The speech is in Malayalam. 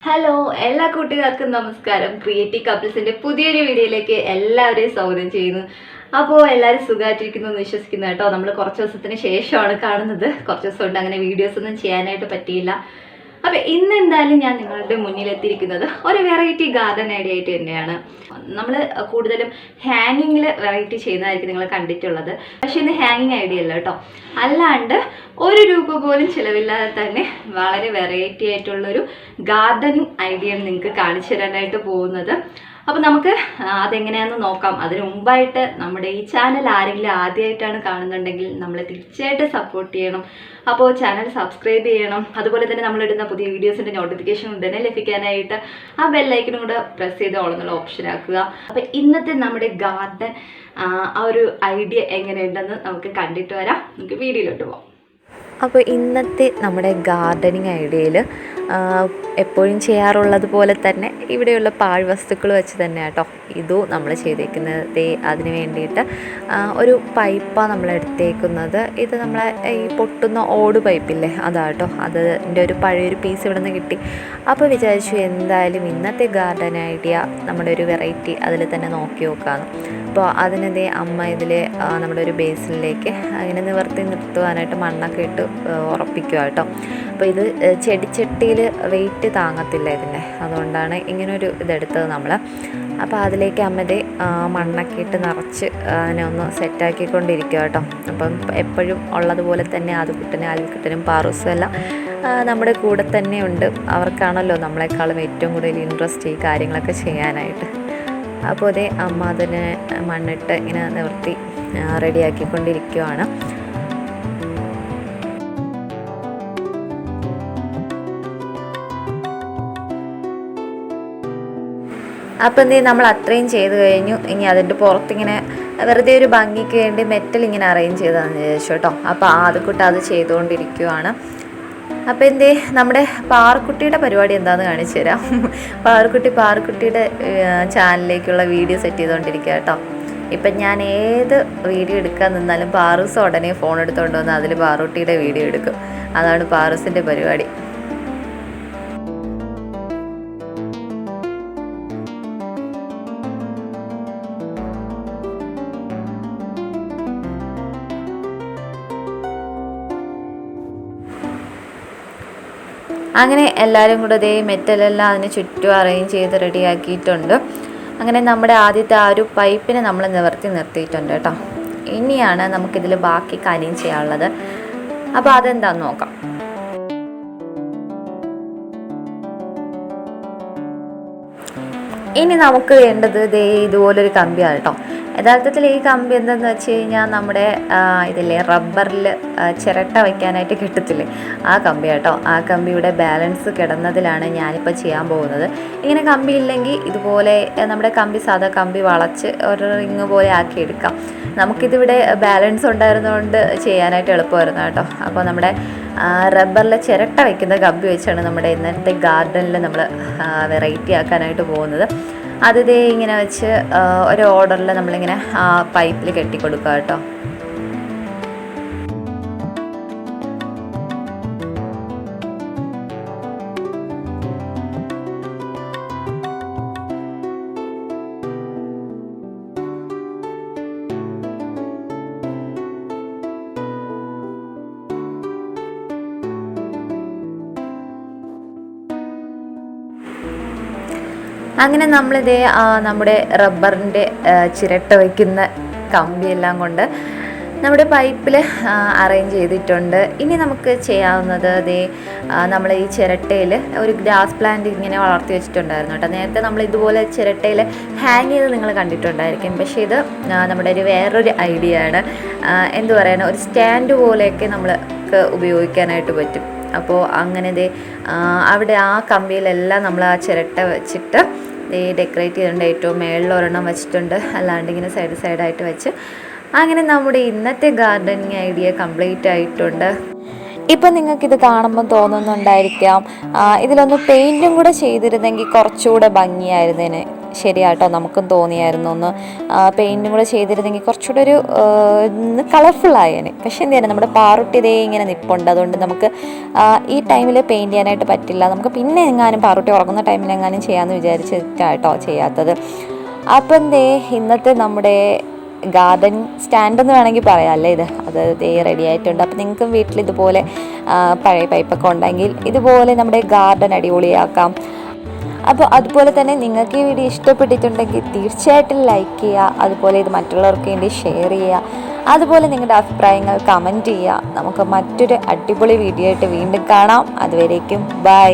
ഹലോ എല്ലാ കൂട്ടുകാർക്കും നമസ്കാരം. ക്രിയേറ്റീവ് കപ്പിൾസിന്റെ പുതിയൊരു വീഡിയോയിലേക്ക് എല്ലാവരെയും സ്വാഗതം ചെയ്യുന്നു. അപ്പോൾ എല്ലാവരും സുഖമായിട്ടിരിക്കുന്നു എന്ന് വിശ്വസിക്കുന്നു കേട്ടോ. നമ്മൾ കുറച്ച് ദിവസത്തിന് ശേഷമാണ് കാണുന്നത്. കുറച്ച് ദിവസം കൊണ്ട് അങ്ങനെ വീഡിയോസ് ഒന്നും ചെയ്യാനായിട്ട് പറ്റിയില്ല. അപ്പോൾ ഇന്ന് എന്തായാലും ഞാൻ നിങ്ങളുടെ മുന്നിലെത്തിയിരിക്കുന്നത് ഒരു വെറൈറ്റി ഗാർഡൻ ഐഡിയ ആയിട്ട് തന്നെയാണ്. നമ്മൾ കൂടുതലും ഹാങ്ങിങ്ങിൽ വെറൈറ്റി ചെയ്യുന്നതായിരിക്കും നിങ്ങൾ കണ്ടിട്ടുള്ളത്. പക്ഷേ ഇന്ന് ഹാങ്ങിങ് ഐഡിയ അല്ല കേട്ടോ. അല്ലാണ്ട് ₹1 പോലും ചിലവില്ലാതെ തന്നെ വളരെ വെറൈറ്റി ആയിട്ടുള്ളൊരു ഗാർഡനിങ് ഐഡിയ നിങ്ങൾക്ക് കാണിച്ചു തരാനായിട്ട് പോകുന്നത്. അപ്പോൾ നമുക്ക് അതെങ്ങനെയാണെന്ന് നോക്കാം. അതിന് മുമ്പായിട്ട് നമ്മുടെ ഈ ചാനൽ ആരെങ്കിലും ആദ്യമായിട്ടാണ് കാണുന്നുണ്ടെങ്കിൽ നമ്മളെ തീർച്ചയായിട്ടും സപ്പോർട്ട് ചെയ്യണം. അപ്പോൾ ചാനൽ സബ്സ്ക്രൈബ് ചെയ്യണം. അതുപോലെ തന്നെ നമ്മളിടുന്ന പുതിയ വീഡിയോസിൻ്റെ നോട്ടിഫിക്കേഷൻ ഉടനെ ലഭിക്കാനായിട്ട് ആ ബെല്ലൈക്കനും കൂടെ പ്രസ് ചെയ്ത് ഓളെന്നുള്ള ഓപ്ഷൻ ആക്കുക. അപ്പോൾ ഇന്നത്തെ നമ്മുടെ ഗാർഡൻ ആ ഒരു ഐഡിയ എങ്ങനെയുണ്ടെന്ന് നമുക്ക് കണ്ടിട്ട് വരാം. നമുക്ക് വീഡിയോയിലോട്ട് പോകാം. അപ്പോൾ ഇന്നത്തെ നമ്മുടെ ഗാർഡനിങ് ഐഡിയയിൽ എപ്പോഴും ചെയ്യാറുള്ളത് പോലെ തന്നെ ഇവിടെയുള്ള പാഴ്വസ്തുക്കൾ വെച്ച് തന്നെ കേട്ടോ ഇതും നമ്മൾ ചെയ്തേക്കുന്നത്. അതിന് വേണ്ടിയിട്ട് ഒരു പൈപ്പാണ് നമ്മൾ എടുത്തേക്കുന്നത്. ഇത് നമ്മളെ ഈ പൊട്ടുന്ന ഓട് പൈപ്പില്ലേ അതാട്ടോ. അതിൻ്റെ ഒരു പഴയൊരു പീസ് ഇവിടെ നിന്ന് കിട്ടി. അപ്പോൾ വിചാരിച്ചു എന്തായാലും ഇന്നത്തെ ഗാർഡൻ ഐഡിയ നമ്മുടെ ഒരു വെറൈറ്റി അതിൽ തന്നെ നോക്കി നോക്കാമെന്ന്. അപ്പോൾ അതിനതേ അമ്മ ഇതിൽ നമ്മുടെ ഒരു ബേസിനിലേക്ക് അങ്ങനെ നിവർത്തി നിർത്തുവാനായിട്ട് മണ്ണൊക്കെ ഇട്ട് ഉറപ്പിക്കുക കേട്ടോ. അപ്പോൾ ഇത് ചെടിച്ചട്ടിയിൽ വെയിറ്റ് താങ്ങത്തില്ല ഇതിൻ്റെ, അതുകൊണ്ടാണ് ഇങ്ങനൊരു ഇതെടുത്തത് നമ്മൾ. അപ്പോൾ അതിലേക്ക് അമ്മതേ മണ്ണൊക്കെ ഇട്ട് നിറച്ച് അതിനെ ഒന്ന് സെറ്റാക്കിക്കൊണ്ടിരിക്കുക കേട്ടോ. അപ്പം എപ്പോഴും ഉള്ളതുപോലെ തന്നെ ആദ്യക്കുട്ടനും ആൽക്കുട്ടനും പാറൂസും എല്ലാം നമ്മുടെ കൂടെ തന്നെ ഉണ്ട്. അവർക്കാണല്ലോ നമ്മളെക്കാളും ഏറ്റവും കൂടുതൽ ഇൻട്രസ്റ്റ് ഈ കാര്യങ്ങളൊക്കെ ചെയ്യാനായിട്ട്. അപ്പോൾ അതേ അമ്മ അതിനെ മണ്ണിട്ട് ഇങ്ങനെ നിവർത്തി റെഡിയാക്കിക്കൊണ്ടിരിക്കുകയാണ്. അപ്പോൾ നമ്മൾ അത്രയും ചെയ്ത് കഴിഞ്ഞു. ഇനി അതിൻ്റെ പുറത്തിങ്ങനെ വെറുതെ ഒരു ഭംഗിക്ക് വേണ്ടി മെറ്റൽ ഇങ്ങനെ അറേഞ്ച് ചെയ്തതെന്ന് വിചാരിച്ചു കേട്ടോ. അപ്പോൾ ആദ്യക്കുട്ടി അത് ചെയ്തുകൊണ്ടിരിക്കുകയാണ്. അപ്പോൾ നമ്മുടെ പാറക്കുട്ടിയുടെ പരിപാടി എന്താണെന്ന് കാണിച്ചു തരാം. പാറക്കുട്ടിയുടെ ചാനലിലേക്കുള്ള വീഡിയോ സെറ്റ് ചെയ്തുകൊണ്ടിരിക്കുക കേട്ടോ. ഇപ്പം ഞാൻ ഏത് വീഡിയോ എടുക്കാൻ നിന്നാലും പാറൂസ് ഉടനെ ഫോൺ എടുത്തുകൊണ്ട് വന്ന് അതിൽ പാറക്കുട്ടിയുടെ വീഡിയോ എടുക്കും. അതാണ് പാറൂസിൻ്റെ പരിപാടി. അങ്ങനെ എല്ലാവരും കൂടെ അതേ മെറ്റലെല്ലാം അതിന് ചുറ്റും അറേഞ്ച് ചെയ്ത് റെഡിയാക്കിയിട്ടുണ്ട്. അങ്ങനെ നമ്മുടെ ആദ്യത്തെ ആ ഒരു പൈപ്പിനെ നമ്മൾ നിവർത്തി നിർത്തിയിട്ടുണ്ട് കേട്ടോ. ഇനിയാണ് നമുക്കിതിൽ ബാക്കി കാര്യം ചെയ്യാനുള്ളത്. അപ്പോൾ അതെന്താണെന്ന് നോക്കാം. ഇനി നമുക്ക് വേണ്ടത് ഇതുപോലൊരു കമ്പിയാണ് കേട്ടോ. യഥാർത്ഥത്തിൽ ഈ കമ്പി എന്താണെന്ന് വെച്ച് കഴിഞ്ഞാൽ നമ്മുടെ ഇതില്ലേ റബ്ബറിൽ ചിരട്ട വയ്ക്കാനായിട്ട് കിട്ടത്തില്ലേ ആ കമ്പി കേട്ടോ. ആ കമ്പിയുടെ ബാലൻസ് കിടന്നതിലാണ് ഞാനിപ്പോൾ ചെയ്യാൻ പോകുന്നത്. ഇങ്ങനെ കമ്പി ഇല്ലെങ്കിൽ ഇതുപോലെ നമ്മുടെ സാധാ കമ്പി വളച്ച് ഒരു റിങ് പോലെ ആക്കി എടുക്കാം. നമുക്കിതിവിടെ ബാലൻസ് ഉണ്ടായിരുന്നതുകൊണ്ട് ചെയ്യാനായിട്ട് എളുപ്പമായിരുന്നു കേട്ടോ. അപ്പോൾ നമ്മുടെ റബ്ബറിൽ ചിരട്ട വയ്ക്കുന്ന കമ്പി വെച്ചാണ് നമ്മുടെ ഇന്നത്തെ ഗാർഡനിൽ നമ്മൾ വെറൈറ്റി ആക്കാനായിട്ട് പോകുന്നത്. അത് ഇങ്ങനെ വെച്ച് ഒരു ഓർഡറിൽ നമ്മളിങ്ങനെ പൈപ്പിൽ കെട്ടിക്കൊടുക്കുക കേട്ടോ. അങ്ങനെ നമ്മളിതേ നമ്മുടെ റബ്ബറിൻ്റെ ചിരട്ട വയ്ക്കുന്ന കമ്പിയെല്ലാം കൊണ്ട് നമ്മുടെ പൈപ്പിൽ അറേഞ്ച് ചെയ്തിട്ടുണ്ട്. ഇനി നമുക്ക് ചെയ്യാവുന്നത് നമ്മൾ ഈ ചിരട്ടയിൽ ഒരു ഗ്രാസ് പ്ലാന്റ് ഇങ്ങനെ വളർത്തി വെച്ചിട്ടുണ്ടായിരുന്നു കേട്ടോ. നേരത്തെ നമ്മൾ ഇതുപോലെ ചിരട്ടയിൽ ഹാങ് ചെയ്ത് നിങ്ങൾ കണ്ടിട്ടുണ്ടായിരിക്കും. പക്ഷേ ഇത് നമ്മുടെ വേറൊരു ഐഡിയ ആണ്. എന്തു പറയാനാണ്, ഒരു സ്റ്റാൻഡ് പോലെയൊക്കെ നമ്മൾക്ക് ഉപയോഗിക്കാനായിട്ട് പറ്റും. അപ്പോൾ അങ്ങനെ അവിടെ ആ കമ്പിയിലെല്ലാം നമ്മൾ ആ ചിരട്ട വെച്ചിട്ട് ഡെക്കറേറ്റ് ചെയ്തിട്ടുണ്ട്. ഏറ്റവും മേളിൽ ഒരെണ്ണം വെച്ചിട്ടുണ്ട്, അല്ലാണ്ട് ഇങ്ങനെ സൈഡായിട്ട് വെച്ച് അങ്ങനെ നമ്മുടെ ഇന്നത്തെ ഗാർഡനിങ് ഐഡിയ കംപ്ലീറ്റ് ആയിട്ടുണ്ട്. ഇപ്പം നിങ്ങൾക്കിത് കാണുമ്പോൾ തോന്നുന്നുണ്ടായിരിക്കാം ഇതിലൊന്ന് പെയിൻറ്റും കൂടെ ചെയ്തിരുന്നെങ്കിൽ കുറച്ചുകൂടെ ഭംഗിയായിരുന്നേനെ. ശരിയാട്ടോ, നമുക്കും തോന്നിയായിരുന്നു ഒന്ന് പെയിൻറ്റും കൂടെ ചെയ്തിരുന്നെങ്കിൽ കുറച്ചുകൂടെ ഒരു കളർഫുള്ളായേനെ. പക്ഷെ എന്ത് ചെയ്യാൻ, നമ്മുടെ പാറുട്ടി ഇതേ ഇങ്ങനെ നിൽപ്പുണ്ട്. അതുകൊണ്ട് നമുക്ക് ഈ ടൈമിൽ പെയിൻറ്റ് ചെയ്യാനായിട്ട് പറ്റില്ല. നമുക്ക് പിന്നെ എങ്ങാനും പാറുട്ടി ഉറങ്ങുന്ന ടൈമിൽ എങ്ങാനും ചെയ്യാമെന്ന് വിചാരിച്ചിട്ടാട്ടോ ചെയ്യാത്തത്. അപ്പം എന്തേ ഇന്നത്തെ നമ്മുടെ ഗാർഡൻ സ്റ്റാൻഡ് എന്ന് വേണമെങ്കിൽ പറയാം അല്ലേ അത് ദേ റെഡി ആയിട്ടുണ്ട്. അപ്പോൾ നിങ്ങൾക്കും വീട്ടിൽ ഇതുപോലെ പഴയ പൈപ്പൊക്കെ ഉണ്ടെങ്കിൽ ഇതുപോലെ നമ്മുടെ ഗാർഡൻ അടിപൊളിയാക്കാം. അപ്പോൾ അതുപോലെ തന്നെ നിങ്ങൾക്ക് ഈ വീഡിയോ ഇഷ്ടപ്പെട്ടിട്ടുണ്ടെങ്കിൽ തീർച്ചയായിട്ടും ലൈക്ക് ചെയ്യുക. അതുപോലെ ഇത് മറ്റുള്ളവർക്ക് വേണ്ടി ഷെയർ ചെയ്യുക. അതുപോലെ നിങ്ങളുടെ അഭിപ്രായങ്ങൾ കമൻറ്റ് ചെയ്യുക. നമുക്ക് മറ്റൊരു അടിപൊളി വീഡിയോ ആയിട്ട് വീണ്ടും കാണാം. അതുവരേക്കും ബൈ.